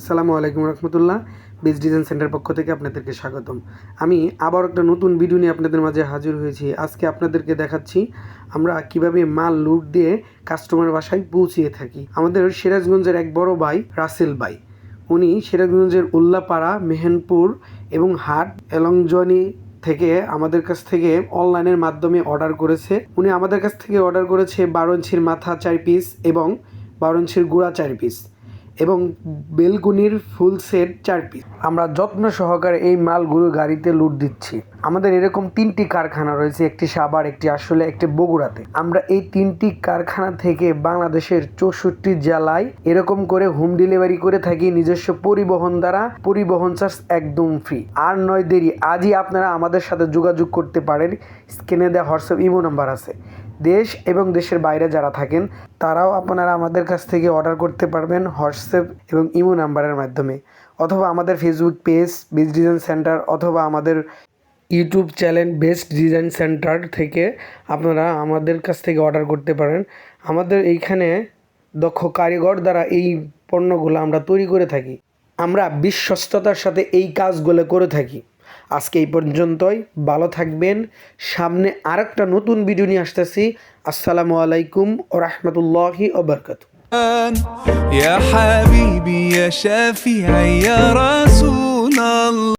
আসসালামু আলাইকুম রহমতুল্লাহ। Best design centre পক্ষ থেকে আপনাদেরকে স্বাগতম। আমি আবার একটা নতুন ভিডিও নিয়ে আপনাদের মাঝে হাজির হয়েছি। আজকে আপনাদেরকে দেখাচ্ছি আমরা কিভাবে মাল লুট দিয়ে কাস্টমার বাসায় পৌঁছিয়ে থাকি। আমাদের সিরাজগঞ্জের এক বড় ভাই রাসেল ভাই, উনি সিরাজগঞ্জের উল্লাপাড়া, মেহেনপুর এবং হাট এলংজনি থেকে আমাদের কাছ থেকে অনলাইনের মাধ্যমে অর্ডার করেছে। উনি আমাদের কাছ থেকে অর্ডার করেছে 12 ইঞ্চির মাথা 4 পিস এবং 12 ইঞ্চির গুঁড়া 4 পিস এবং বেলকুনির ফুল সেট 4 পিস। আমরা যত্ন সহকারে এই মালগুলো গাড়িতে লুট দিচ্ছি। আমাদের এরকম 3টি কারখানা রয়েছে, একটি সাভার, একটি আসলে, একটি বগুড়াতে। আমরা এই 3টি কারখানা থেকে বাংলাদেশের 64 জেলায় এরকম করে হোম ডেলিভারি করে থাকি নিজস্ব পরিবহন দ্বারা। পরিবহন চার্জ একদম ফ্রি। আর নয় দেরি, আজই আপনারা আমাদের সাথে যোগাযোগ করতে পারেন। স্ক্রিনে দেওয়া হোয়াটসঅ্যাপ ইমো নাম্বার আছে। দেশ এবং দেশের বাইরে যারা থাকেন তারাও আপনারা আমাদের কাছ থেকে অর্ডার করতে পারবেন হোয়াটসঅ্যাপ এবং ইমো নাম্বারের মাধ্যমে, অথবা আমাদের Facebook page best design centre, অথবা আমাদের YouTube channel best design centre থেকে আপনারা আমাদের কাছ থেকে অর্ডার করতে পারেন। আমাদের এইখানে দক্ষ কারিগর দ্বারা এই পণ্যগুলো আমরা তৈরি করে থাকি। আমরা বিশ্বস্ততার সাথে এই কাজগুলো করে থাকি। আজকে এই পর্যন্তই, ভালো থাকবেন। সামনে আরেকটা নতুন ভিডিও নিয়ে আসতেছি। আসসালামু আলাইকুম ওয়া রাহমাতুল্লাহি ওয়া বারাকাতুহু। يا حبيبي يا شافعي يا رسول الله.